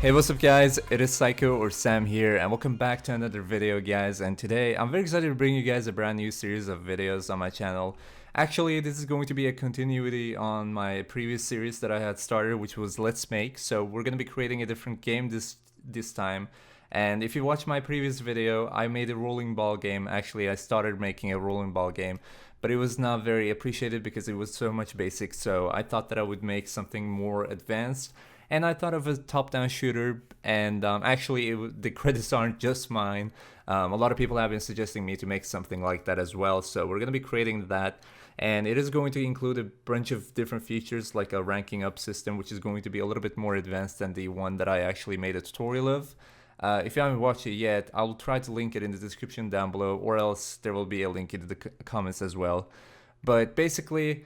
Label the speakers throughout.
Speaker 1: Hey, what's up guys, it is Psycho or Sam here and welcome back to another video guys. And today I'm very excited to bring you guys a brand new series of videos on my channel. Actually, this is going to be a continuity on my previous series that I had started, which was Let's Make. So we're going to be creating a different game this time. And if you watch my previous video, I made a rolling ball game. Actually, I started making a rolling ball game, but it was not very appreciated because it was so much basic. So I thought that I would make something more advanced. And I thought of a top-down shooter, and actually the credits aren't just mine. A lot of people have been suggesting me to make something like that as well, so we're going to be creating that. And it is going to include a bunch of different features like a ranking up system, which is going to be a little bit more advanced than the one that I actually made a tutorial of. If you haven't watched it yet, I'll try to link it in the description down below, or else there will be a link in the comments as well. But basically,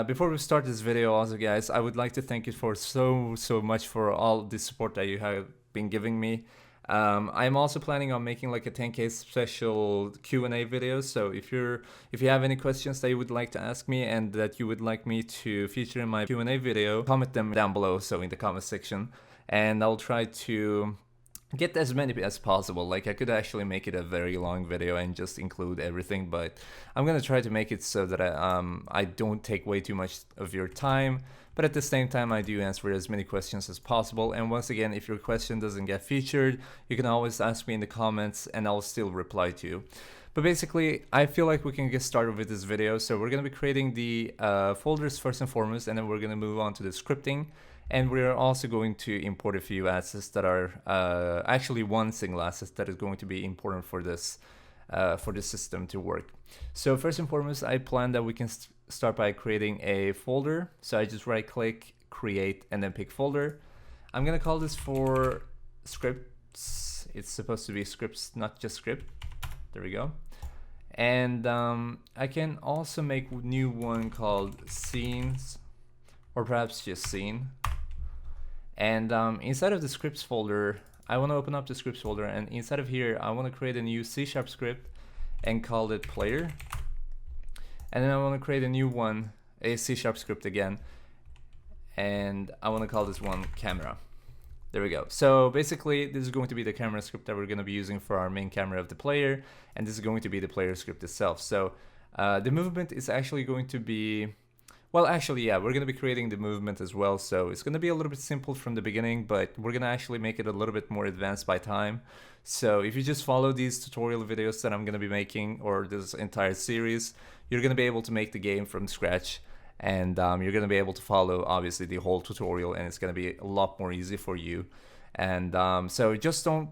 Speaker 1: before we start this video also guys, I would like to thank you for so much for all the support that you have been giving me. I'm also planning on making like a 10k special Q&A video, so if you have any questions that you would like to ask me and that you would like me to feature in my Q&A video, comment them down below, so in the comment section, and I'll try to get as many as possible. Like I could actually make it a very long video and just include everything, but I'm gonna try to make it so that I don't take way too much of your time, but at the same time I do answer as many questions as possible. And once again, if your question doesn't get featured, you can always ask me in the comments and I'll still reply to you. But basically, I feel like we can get started with this video. So we're gonna be creating the folders first and foremost, and then we're gonna move on to the scripting. And we're also going to import a few assets that are actually one single asset that is going to be important for this system to work. So first and foremost, I plan that we can start by creating a folder. So I just right click, create, and then pick folder. I'm gonna call this for scripts. It's supposed to be scripts, not just script. There we go. And I can also make a new one called scenes, or perhaps just scene. And inside of the scripts folder, I want to open up the scripts folder, and inside of here, I want to create a new C# script and call it player. And then I want to create a new one, a C# script again, and I want to call this one camera. There we go. So basically, this is going to be the camera script that we're going to be using for our main camera of the player, and this is going to be the player script itself. So the movement is actually going to be, well, actually, yeah, we're going to be creating the movement as well, so it's going to be a little bit simple from the beginning, but we're going to actually make it a little bit more advanced by time. So if you just follow these tutorial videos that I'm going to be making, or this entire series, you're going to be able to make the game from scratch, and you're going to be able to follow, obviously, the whole tutorial, and it's going to be a lot more easy for you. And so just don't,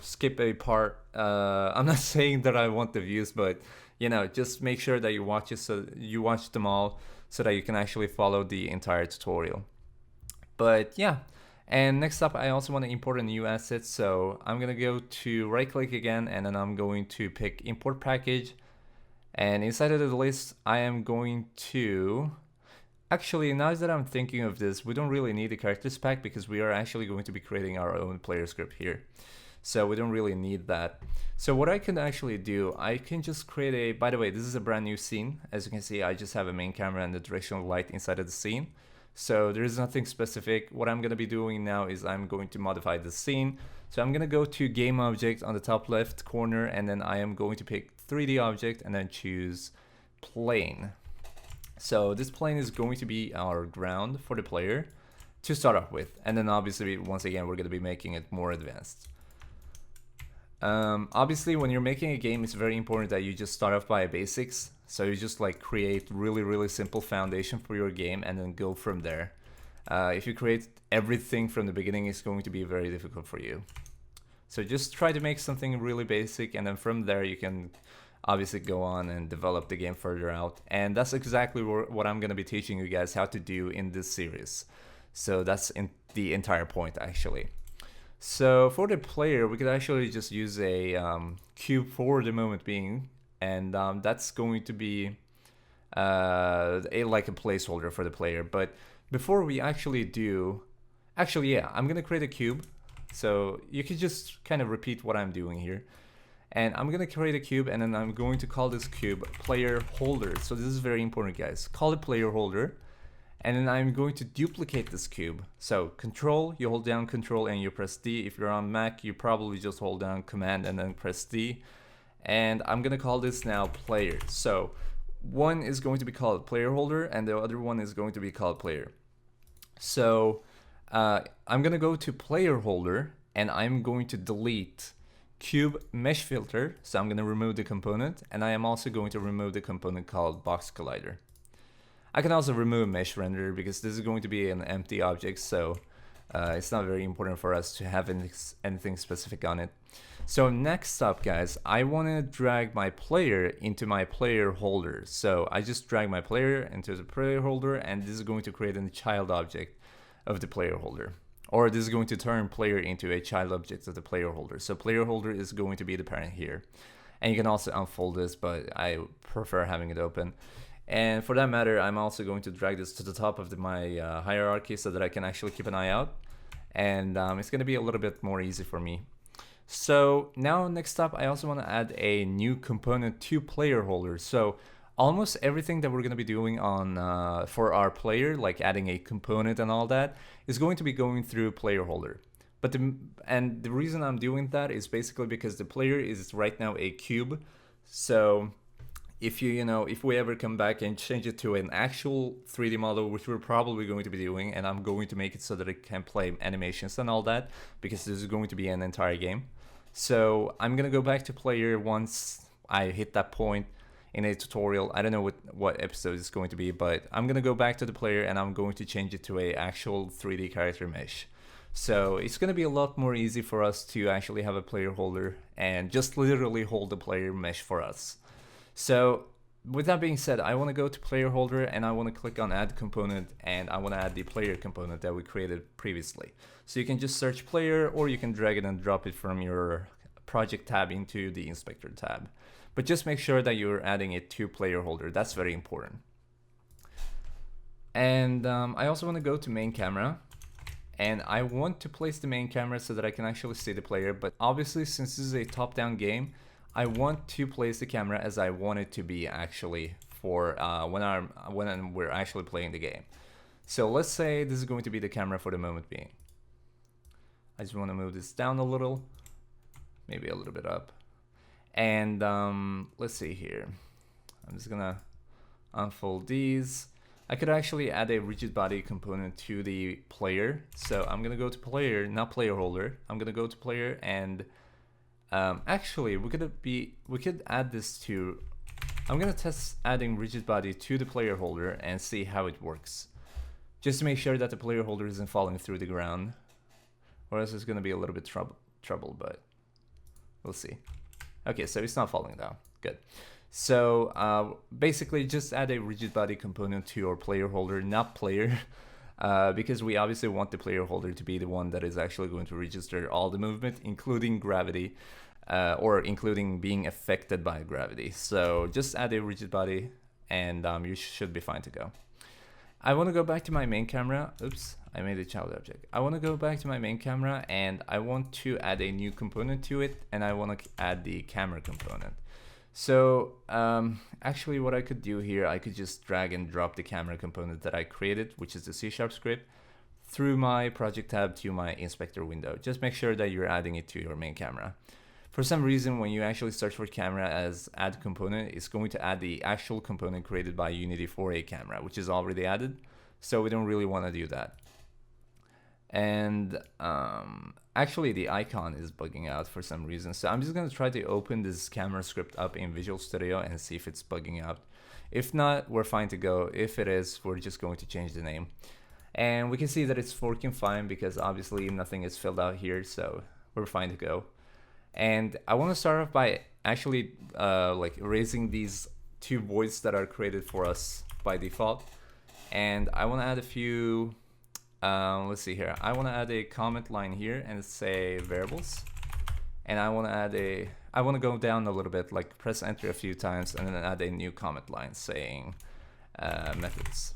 Speaker 1: skip a part. I'm not saying that I want the views, but, just make sure that you watch it, so you watch them all, so that you can actually follow the entire tutorial. But yeah, and next up, I also want to import a new asset. So I'm gonna go to right click again, and then I'm going to pick import package. And inside of the list, I am going to, actually, now that I'm thinking of this, we don't really need the characters pack because we are actually going to be creating our own player script here. So we don't really need that. So what I can actually do, I can just create a, by the way, this is a brand new scene. As you can see, I just have a main camera and the directional light inside of the scene. So there is nothing specific. What I'm going to be doing now is I'm going to modify the scene. So I'm going to go to game object on the top left corner, and then I am going to pick 3D object and then choose plane. So this plane is going to be our ground for the player to start off with. And then obviously, once again, we're going to be making it more advanced. Obviously, when you're making a game, it's very important that you just start off by basics. So you just like create really simple foundation for your game and then go from there. If you create everything from the beginning, it's going to be very difficult for you. So just try to make something really basic, and then from there you can obviously go on and develop the game further out. And that's exactly what I'm going to be teaching you guys how to do in this series. So that's the entire point actually. So for the player, we could actually just use a cube for the moment being, and that's going to be like a placeholder for the player. But before we actually do, yeah, I'm gonna create a cube. So you can just kind of repeat what I'm doing here. And I'm gonna create a cube, and then I'm going to call this cube player holder. So this is very important, guys. Call it player holder. and then I'm going to duplicate this cube. So control, you hold down control and you press D. If you're on Mac, you probably just hold down command and then press D. And I'm gonna call this now player. So one is going to be called player holder and the other one is going to be called player. So I'm gonna go to player holder and I'm going to delete cube mesh filter. So I'm gonna remove the component, and I am also going to remove the component called box collider. I can also remove mesh render because this is going to be an empty object, so it's not very important for us to have anything specific on it. So next up, guys, I want to drag my player into my player holder. So I just drag my player into the player holder, and this is going to create a child object of the player holder. Or this is going to turn player into a child object of the player holder. So player holder is going to be the parent here. And you can also unfold this, but I prefer having it open. And for that matter, I'm also going to drag this to the top of my hierarchy so that I can actually keep an eye out. And it's going to be a little bit more easy for me. So now next up, I also want to add a new component to player holder. So almost everything that we're going to be doing on for our player, like adding a component and all that, is going to be going through player holder. But the reason I'm doing that is basically because the player is right now a cube. So if if we ever come back and change it to an actual 3D model, which we're probably going to be doing, and I'm going to make it so that it can play animations and all that, because this is going to be an entire game. So I'm gonna go back to player once I hit that point in a tutorial. I don't know what episode it's going to be, but I'm gonna go back to the player and I'm going to change it to a actual 3D character mesh. So it's gonna be a lot more easy for us to actually have a player holder and just literally hold the player mesh for us. So with that being said, I want to go to player holder and I want to click on add component, and I want to add the player component that we created previously. So you can just search player, or you can drag it and drop it from your project tab into the inspector tab. But just make sure that you're adding it to player holder. That's very important. And I also want to go to main camera, and I want to place the main camera so that I can actually see the player. But obviously, since this is a top-down game, I want to place the camera as I want it to be actually for when we're actually playing the game. So let's say this is going to be the camera for the moment being. I just want to move this down a little, maybe a little bit up. And let's see here. I'm just gonna unfold these. I could actually add a rigid body component to the player. So I'm gonna go to player, not player holder. I'm gonna go to player, and actually we could add this to, I'm gonna test adding rigid body to the player holder and see how it works, just to make sure that the player holder isn't falling through the ground, or else it's gonna be a little bit trouble, but we'll see. Okay, so it's not falling down, good. So basically just add a rigid body component to your player holder, not player, because we obviously want the player holder to be the one that is actually going to register all the movement, including gravity, or including being affected by gravity. So just add a rigid body and you should be fine to go. I want to go back to my main camera. Oops, I made a child object. I want to go back to my main camera and I want to add a new component to it, and I want to add the camera component. So actually what I could do here, I could just drag and drop the camera component that I created, which is the C# script, through my project tab to my inspector window. Just make sure that you're adding it to your main camera. For some reason, when you actually search for camera as add component, it's going to add the actual component created by Unity for a camera, which is already added. So we don't really want to do that. And actually the icon is bugging out for some reason. So I'm just going to try to open this camera script up in Visual Studio and see if it's bugging out. If not, we're fine to go. If it is, we're just going to change the name. And we can see that it's working fine because obviously nothing is filled out here, so we're fine to go. And I want to start off by actually like erasing these two voids that are created for us by default. And I want to add a few, let's see here. I want to add a comment line here and say variables. And I want to go down a little bit, like press enter a few times and then add a new comment line saying methods.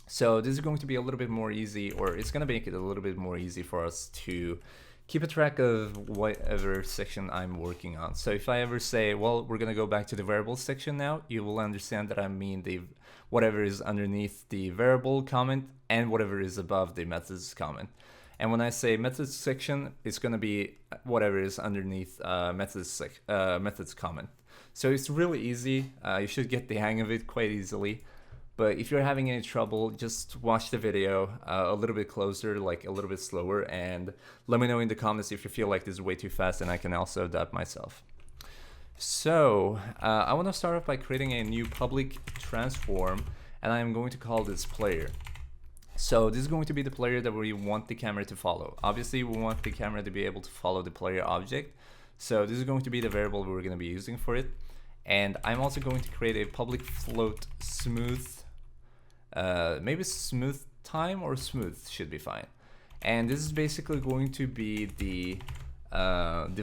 Speaker 1: So this is going to be a little bit more easy, or it's going to make it a little bit more easy for us to keep a track of whatever section I'm working on. So if I ever say, well, we're gonna go back to the variables section now, you will understand that I mean the whatever is underneath the variable comment and whatever is above the methods comment. And when I say methods section, it's gonna be whatever is underneath methods comment. So it's really easy. You should get the hang of it quite easily. But if you're having any trouble, just watch the video a little bit closer, like a little bit slower, and let me know in the comments if you feel like this is way too fast, and I can also adapt myself. So I want to start off by creating a new public transform, and I'm going to call this player. So this is going to be the player that we want the camera to follow. Obviously, we want the camera to be able to follow the player object. So this is going to be the variable we're going to be using for it. And I'm also going to create a public float smooth. Maybe smooth time or smooth should be fine. And this is basically going to be the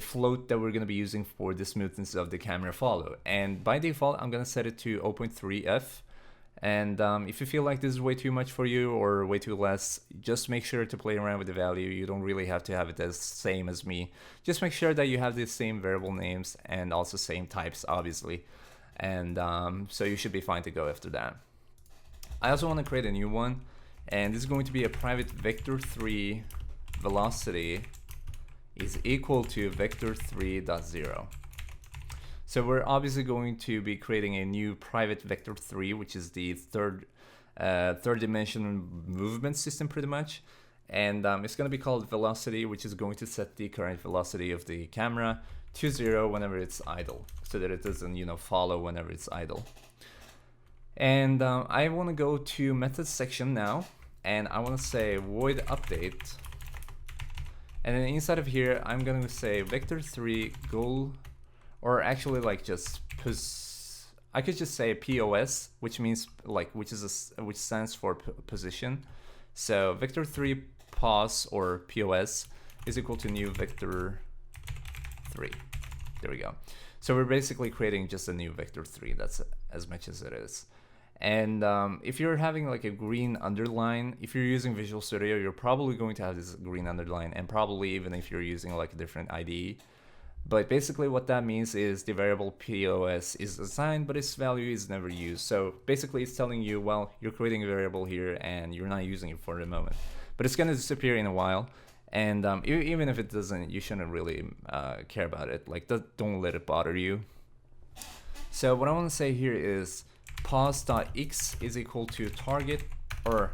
Speaker 1: float that we're going to be using for the smoothness of the camera follow. And by default, I'm going to set it to 0.3f. And if you feel like this is way too much for you or way too less, just make sure to play around with the value. You don't really have to have it as same as me. Just make sure that you have the same variable names and also same types, obviously. And so you should be fine to go after that. I also want to create a new one, and this is going to be a private vector3 velocity is equal to vector3.0. So we're obviously going to be creating a new private vector3, which is the third dimension movement system pretty much. And it's going to be called velocity, which is going to set the current velocity of the camera to 0 whenever it's idle, so that it doesn't, follow whenever it's idle. And I want to go to methods section now, and I want to say void update. And then inside of here, I'm going to say vector3 goal, or actually like just I could just say POS, which means which stands for position. So vector3 pos or POS is equal to new vector3. There we go. So we're basically creating just a new vector3. That's as much as it is. And if you're having like a green underline, if you're using Visual Studio, you're probably going to have this green underline, and probably even if you're using like a different IDE. But basically what that means is the variable POS is assigned, but its value is never used. So basically it's telling you, well, you're creating a variable here and you're not using it for the moment. But it's going to disappear in a while. And even if it doesn't, you shouldn't really care about it. Like, don't let it bother you. So what I want to say here is pos.x is equal to target or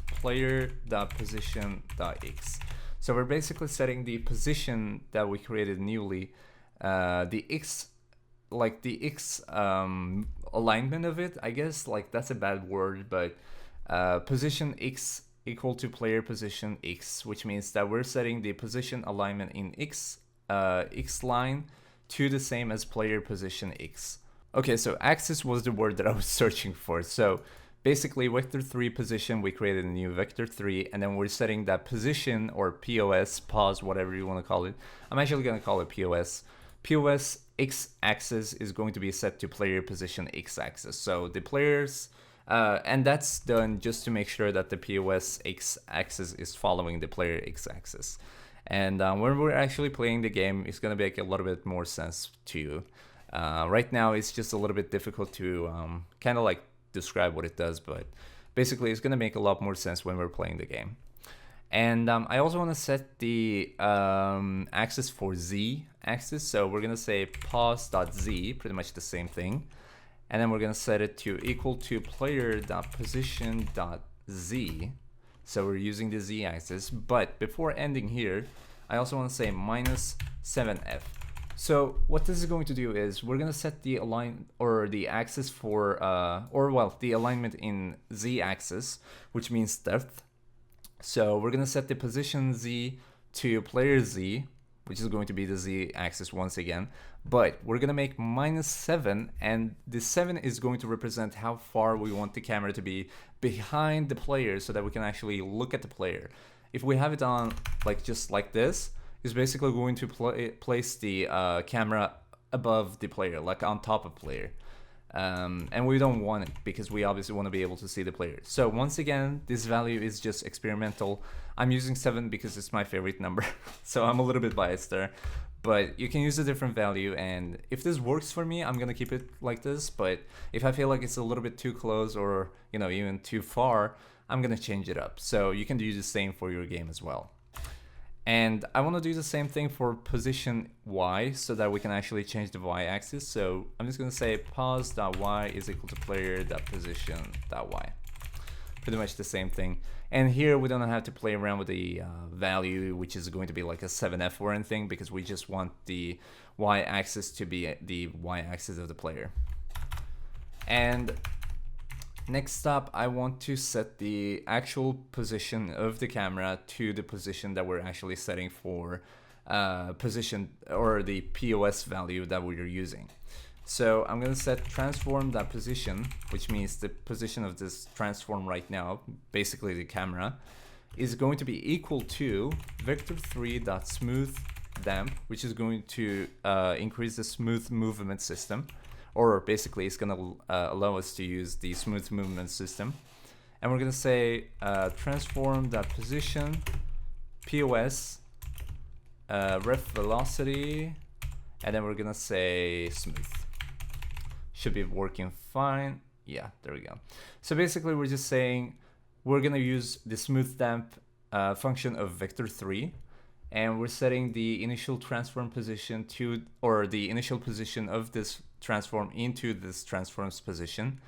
Speaker 1: player.position.x. So we're basically setting the position that we created newly, the x alignment of it, I guess. Like, that's a bad word, but position x equal to player position x, which means that we're setting the position alignment in x line to the same as player position x. Okay, so axis was the word that I was searching for. So basically, vector3 position, we created a new vector3, and then we're setting that position or POS, pause, whatever you want to call it. I'm actually going to call it POS. POS x-axis is going to be set to player position x-axis. So the players, and that's done just to make sure that the POS x-axis is following the player x-axis. And when we're actually playing the game, it's going to make a little bit more sense to you. Right now, it's just a little bit difficult to kind of like describe what it does, but basically it's going to make a lot more sense when we're playing the game. And I also want to set the axis for z axis, so we're going to say pos.z, pretty much the same thing, and then we're going to set it to equal to player.position.z, so we're using the z axis. But before ending here, I also want to say minus 7f. So what this is going to do is we're going to set the the axis for the alignment in z axis, which means depth. So we're going to set the position z to player z, which is going to be the z axis once again, but we're going to make minus 7, and the 7 is going to represent how far we want the camera to be behind the player so that we can actually look at the player. If we have it on just like this, is basically going to place the camera above the player, like on top of player. And we don't want it because we obviously want to be able to see the player. So once again, this value is just experimental. I'm using 7 because it's my favorite number, so I'm a little bit biased there. But you can use a different value, and if this works for me, I'm gonna keep it like this. But if I feel like it's a little bit too close or even too far, I'm gonna change it up. So you can do the same for your game as well. And I want to do the same thing for position Y so that we can actually change the Y axis. So I'm just going to say pos.y is equal to player.position.y. Pretty much the same thing. And here we don't have to play around with the value, which is going to be like a 7f or anything, because we just want the Y axis to be the Y axis of the player. And next up, I want to set the actual position of the camera to the position that we're actually setting for position or the POS value that we're using. So I'm going to set transform.position, which means the position of this transform right now, basically the camera, is going to be equal to Vector3.smoothDamp, which is going to increase the smooth movement system. Or basically it's going to allow us to use the smooth movement system. And we're going to say transform.position POS ref velocity, and then we're going to say smooth. Should be working fine. Yeah, there we go. So basically we're just saying we're going to use the smooth damp function of Vector3, and we're setting the initial transform position to, or the initial position of this transform into this transform's position,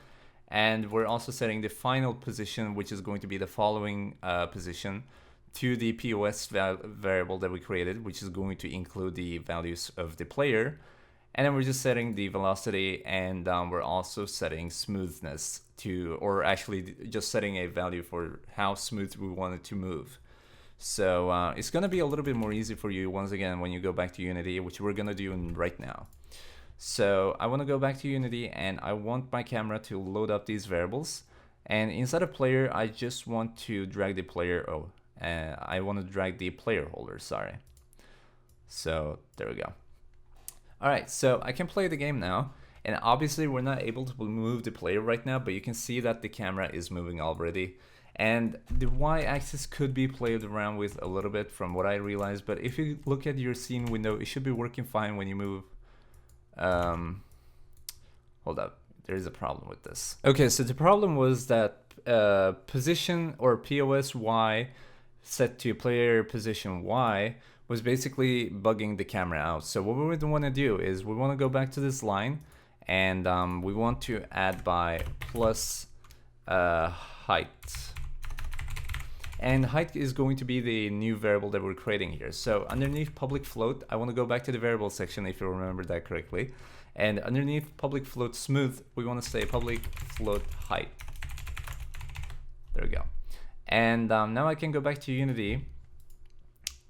Speaker 1: and we're also setting the final position, which is going to be the following position, to the POS variable that we created, which is going to include the values of the player. And then we're just setting the velocity, and we're also setting smoothness to, or actually just setting a value for how smooth we want it to move. So it's going to be a little bit more easy for you once again when you go back to Unity, which we're going to do right now. So I want to go back to Unity, and I want my camera to load up these variables. And inside of player, I just want to drag the player. I want to drag the player holder. Sorry. So there we go. All right, so I can play the game now. And obviously we're not able to move the player right now, but you can see that the camera is moving already. And the Y-axis could be played around with a little bit from what I realized. But if you look at your scene window, it should be working fine when you move. Hold up, there's a problem with this. Okay, so the problem was that position or POS Y set to player position Y was basically bugging the camera out. So what we would want to do is we want to go back to this line, and we want to add by plus height. And height is going to be the new variable that we're creating here. So underneath public float, I want to go back to the variable section if you remember that correctly. And underneath public float smooth, we want to say public float height. There we go. And now I can go back to Unity.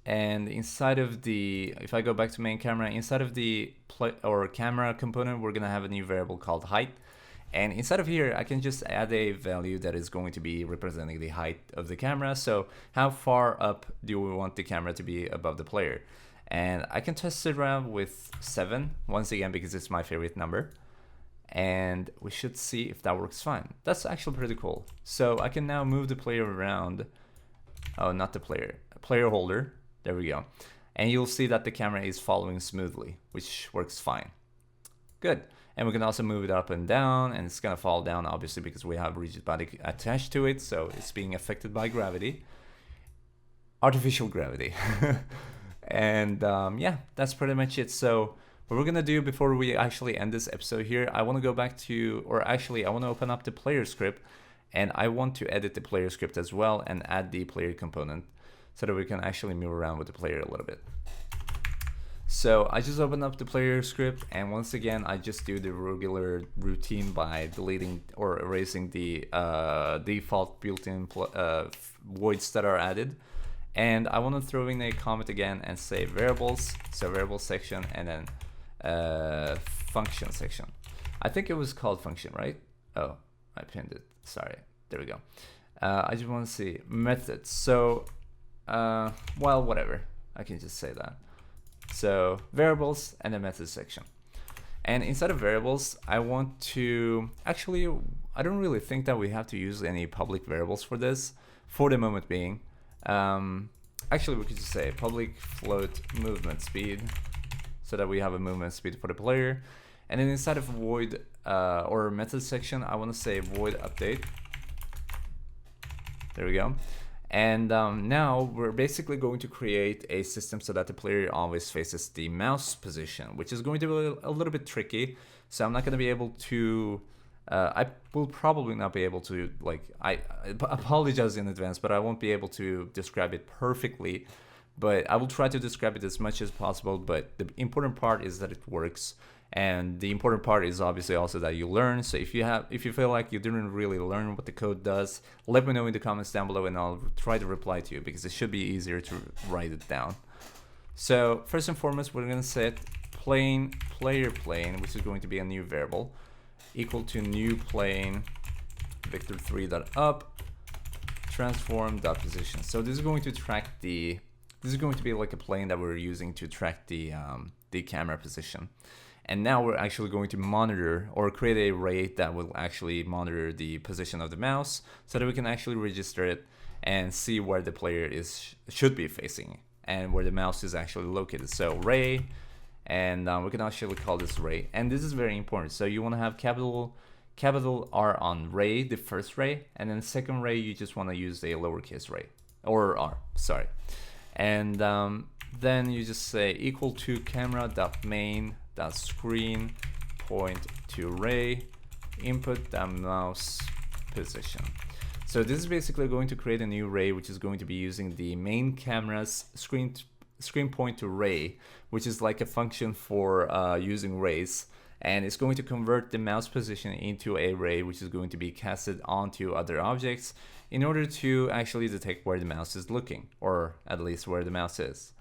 Speaker 1: And inside of the, if I go back to main camera, inside of the camera component, we're going to have a new variable called height. And inside of here, I can just add a value that is going to be representing the height of the camera. So how far up do we want the camera to be above the player? And I can test it around with 7, once again, because it's my favorite number. And we should see if that works fine. That's actually pretty cool. So I can now move the player around. Oh, not the player, player holder. There we go. And you'll see that the camera is following smoothly, which works fine. Good. And we can also move it up and down, and it's gonna fall down obviously because we have rigid body attached to it, so it's being affected by gravity, artificial gravity. And yeah, that's pretty much it. So what we're gonna do before we actually end this episode here, I want to go back to, or actually I want to open up the player script, and I want to edit the player script as well and add the player component so that we can actually move around with the player a little bit. So I just opened up the player script, and once again I just do the regular routine by deleting or erasing the default built-in voids that are added. And I want to throw in a comment again and say variables, so variable section, and then function section. I think it was called function, right? Oh, I pinned it, sorry, there we go. I just want to see methods. So well, whatever, I can just say that. So variables and the method section. And inside of variables, I want to actually, I don't really think that we have to use any public variables for this for the moment being. Actually, we could just say public float movement speed, so that we have a movement speed for the player. And then inside of void or method section, I want to say void update. There we go. And now we're basically going to create a system so that the player always faces the mouse position, which is going to be a little bit tricky. So I'm not going to be able to, I will probably not be able to, like, I apologize in advance, but I won't be able to describe it perfectly. But I will try to describe it as much as possible. But the important part is that it works. And the important part is obviously also that you learn. So if you feel like you didn't really learn what the code does, let me know in the comments down below and I'll try to reply to you, because it should be easier to write it down. So first and foremost, we're gonna set plane player plane, which is going to be a new variable, equal to new plane vector3.up transform.position. So this is going to track this is going to be like a plane that we're using to track the camera position. And now we're actually going to monitor or create a array that will actually monitor the position of the mouse, so that we can actually register it and see where the player should be facing and where the mouse is actually located. So array, and we can actually call this array. And this is very important. So you want to have capital R on array, the first array, and then the second array you just want to use a lowercase array, or R, sorry. And then you just say equal to camera.main.screen point to array input the mouse position. So this is basically going to create a new array, which is going to be using the main camera's screen point to array, which is like a function for using arrays, and it's going to convert the mouse position into an array, which is going to be casted onto other objects in order to actually detect where the mouse is looking, or at least where the mouse is.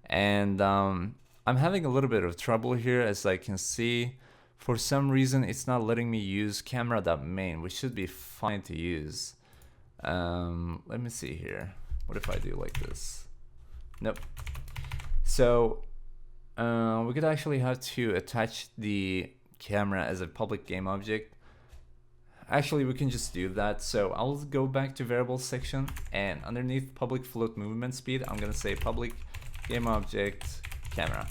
Speaker 1: And I'm having a little bit of trouble here, as I can see. For some reason, it's not letting me use camera.main, which should be fine to use. Let me see here. What if I do like this? Nope. So we could actually have to attach the camera as a public game object. Actually, we can just do that. So I'll go back to variables section, and underneath public float movement speed, I'm gonna say public game object camera.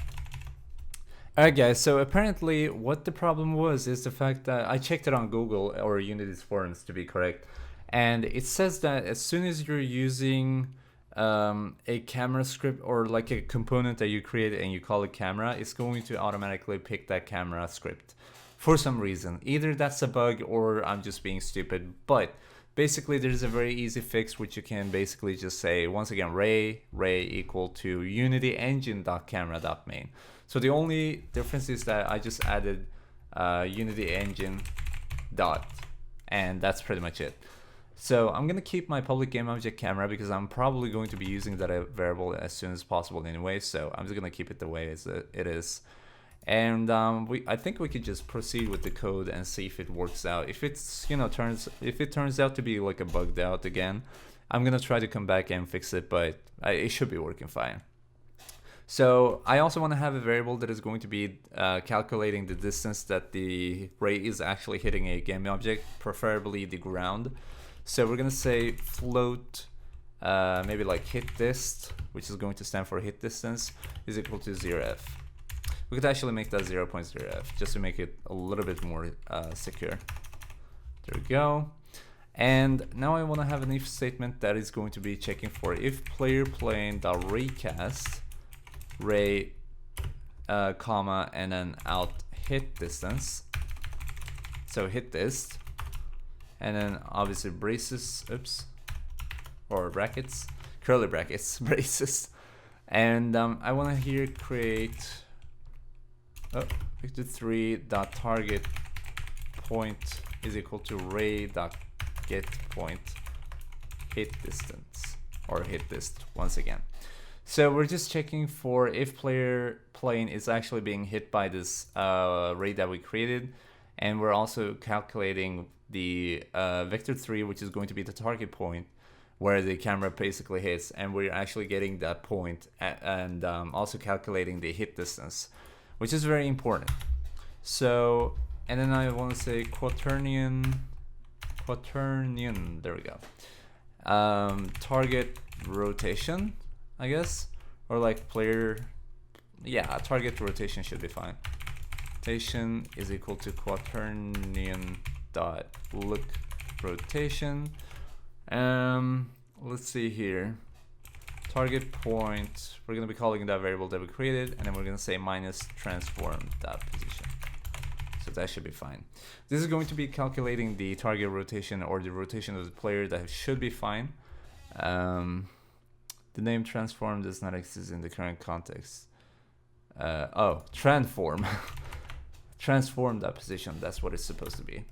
Speaker 1: Alright guys, so apparently what the problem was is the fact that I checked it on Google, or Unity's forums to be correct, and it says that as soon as you're using a camera script, or like a component that you create and you call it camera, it's going to automatically pick that camera script for some reason. Either that's a bug or I'm just being stupid, but basically there's a very easy fix, which you can basically just say, once again, array equal to unity engine.camera.main. So the only difference is that I just added unity engine dot, and that's pretty much it. So I'm gonna keep my public game object camera, because I'm probably going to be using that variable as soon as possible anyway, so I'm just gonna keep it the way it is. And I think we could just proceed with the code and see if it works out. If it's, you know, if it turns out to be like a bugged out again, I'm gonna try to come back and fix it, but it should be working fine. So I also want to have a variable that is going to be calculating the distance that the ray is actually hitting a game object, preferably the ground. So we're gonna say float maybe like hit dist, which is going to stand for hit distance, is equal to 0f. We could actually make that 0.0f just to make it a little bit more secure. There we go. And now I want to have an if statement that is going to be checking for if player plane.raycast ray comma and then out hit distance. So hit dist, and then obviously braces, or brackets, curly brackets, braces. And I want to here create Vector3.target point is equal to ray.get point hit distance, or hit dist once again. So we're just checking for if player plane is actually being hit by this ray that we created, and we're also calculating the Vector3, which is going to be the target point where the camera basically hits, and we're actually getting that point, and also calculating the hit distance, which is very important. So, and then I want to say Quaternion, there we go. Target rotation, I guess, or like player, yeah, target rotation should be fine. Rotation is equal to Quaternion dot look rotation. Let's see here. Target point, we're gonna be calling that variable that we created, and then we're gonna say minus transform that position. So that should be fine. This is going to be calculating the target rotation or the rotation of the player. That should be fine. The name transform does not exist in the current context. Oh, transform. Transform that position, that's what it's supposed to be.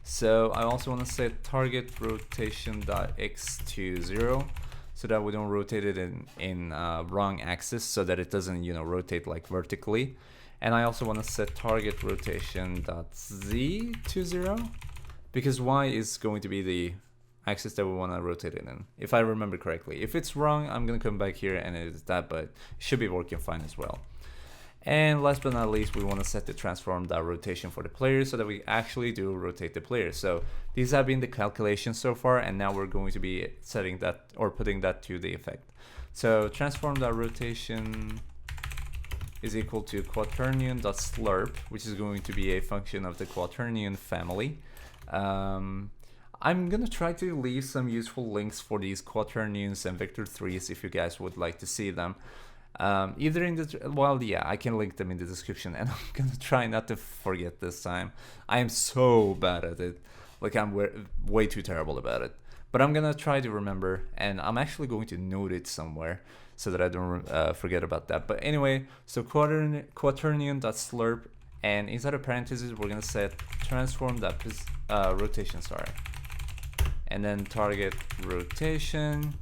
Speaker 1: So I also want to set target rotation dot x to 0, so that we don't rotate it in wrong axis, so that it doesn't, you know, rotate like vertically. And I also want to set target rotation dot z to 0, because y is going to be the axis that we want to rotate it in, if I remember correctly. If it's wrong, I'm going to come back here and edit that, but it should be working fine as well. And last but not least, we want to set the transform dot rotation for the player, so that we actually do rotate the player. So these have been the calculations so far, and now we're going to be setting that or putting that to the effect. So transform dot rotation is equal to Quaternion dot slurp, which is going to be a function of the Quaternion family. I'm gonna try to leave some useful links for these Quaternions and Vector3s if you guys would like to see them. Either in the, well, yeah, I can link them in the description, and I'm gonna try not to forget this time. I am so bad at it, like I'm way too terrible about it, but I'm gonna try to remember, and I'm actually going to note it somewhere so that I don't forget about that. But anyway, so Quaternion.slurp, and inside of parentheses we're gonna set transform that rotation, sorry, and then target rotation.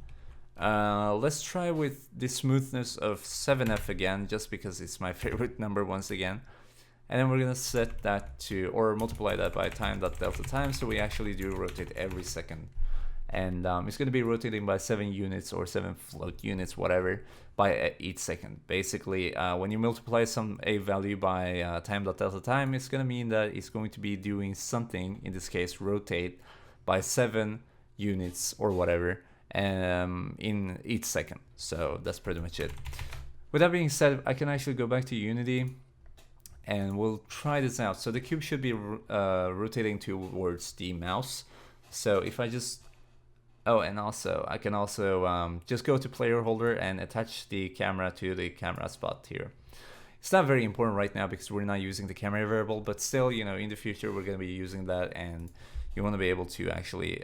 Speaker 1: Let's try with the smoothness of 7f again, just because it's my favorite number once again. And then we're gonna set that to, or multiply that by time.delta time, so we actually do rotate every second. And it's gonna be rotating by 7 units or 7 float units, whatever, by each second. Basically, when you multiply a value by time.delta time, it's gonna mean that it's going to be doing something, in this case rotate, by 7 units or whatever, in each second. So that's pretty much it. With that being said, I can actually go back to Unity and we'll try this out. So the cube should be rotating towards the mouse. So if I just, oh, and also I can also just go to player holder and attach the camera to the camera spot here. It's not very important right now because we're not using the camera variable, but still, you know, in the future we're going to be using that, and you want to be able to actually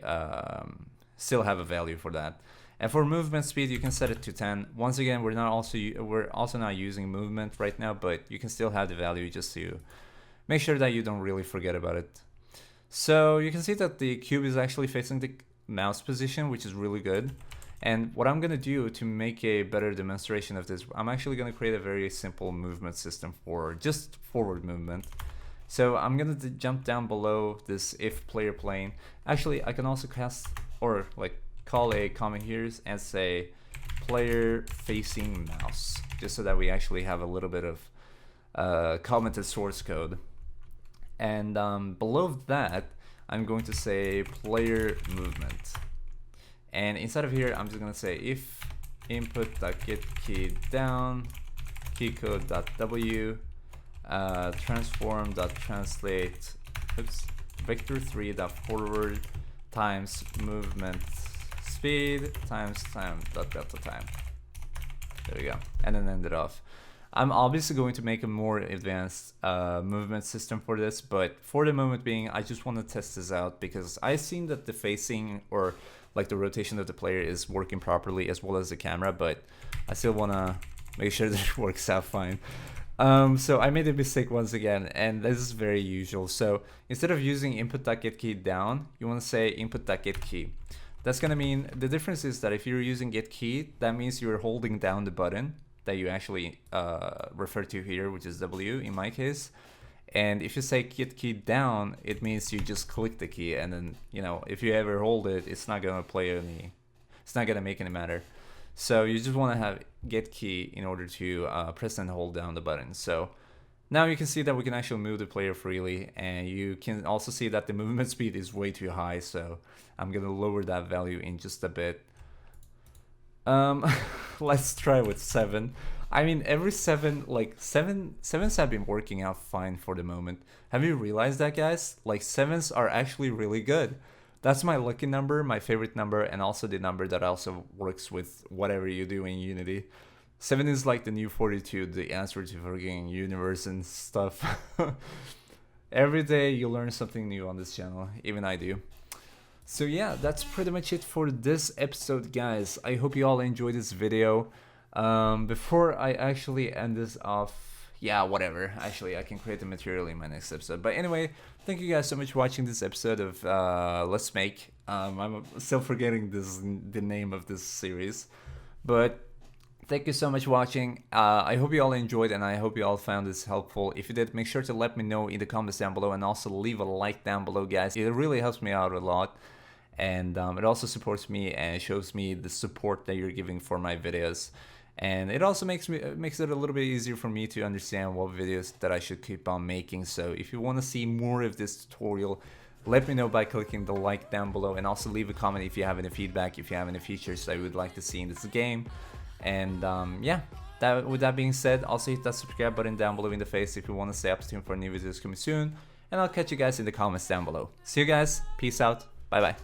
Speaker 1: still have a value for that. And for movement speed, you can set it to 10. Once again, we're also not using movement right now, but you can still have the value just to make sure that you don't really forget about it. So you can see that the cube is actually facing the mouse position, which is really good. And what I'm gonna do to make a better demonstration of this, I'm actually gonna create a very simple movement system for just forward movement. So I'm gonna jump down below this if player plane. Actually, I can also cast, or like call a comment here and say player facing mouse, just so that we actually have a little bit of commented source code. And below that, I'm going to say player movement. And inside of here, I'm just gonna say if input.getKey down keycode.w transform.translate vector3.forward times movement speed times time.delta time. There we go, and then end it off. I'm obviously going to make a more advanced movement system for this, but for the moment being, I just want to test this out because I've seen that the facing, or like the rotation of the player, is working properly, as well as the camera, but I still want to make sure that it works out fine. So I made a mistake once again, and this is very usual. So instead of using input.getKey down, you want to say input.getKey. That's going to mean, the difference is that if you're using getKey, that means you're holding down the button that you actually refer to here, which is W in my case. And if you say getKey down, it means you just click the key, and then, you know, if you ever hold it, it's not going to play any, it's not going to make any matter. So you just want to have getKey in order to press and hold down the button. So Now you can see that we can actually move the player freely, and you can also see that the movement speed is way too high, so I'm gonna lower that value in just a bit. Let's try with 7. I mean, every 7, like 7s have been working out fine for the moment. Have you realized that, guys? Like 7s are actually really good. That's my lucky number, my favorite number, and also the number that also works with whatever you do in Unity. 7 is like the new 42, the answer to forgetting universe and stuff. Every day you learn something new on this channel, even I do. So yeah, that's pretty much it for this episode, guys. I hope you all enjoyed this video. Before I actually end this off, yeah, whatever. Actually, I can create the material in my next episode. But anyway, thank you guys so much for watching this episode of Let's Make. I'm still forgetting the name of this series. But thank you so much for watching. I hope you all enjoyed, and I hope you all found this helpful. If you did, make sure to let me know in the comments down below, and also leave a like down below, guys. It really helps me out a lot. And it also supports me and shows me the support that you're giving for my videos. And it also makes it a little bit easier for me to understand what videos that I should keep on making. So if you want to see more of this tutorial, let me know by clicking the like down below, and also leave a comment if you have any feedback, if you have any features that you would like to see in this game. And yeah, with that being said, also hit that subscribe button down below in the face if you want to stay up to tuned for new videos coming soon. And I'll catch you guys in the comments down below. See you guys, peace out, bye bye.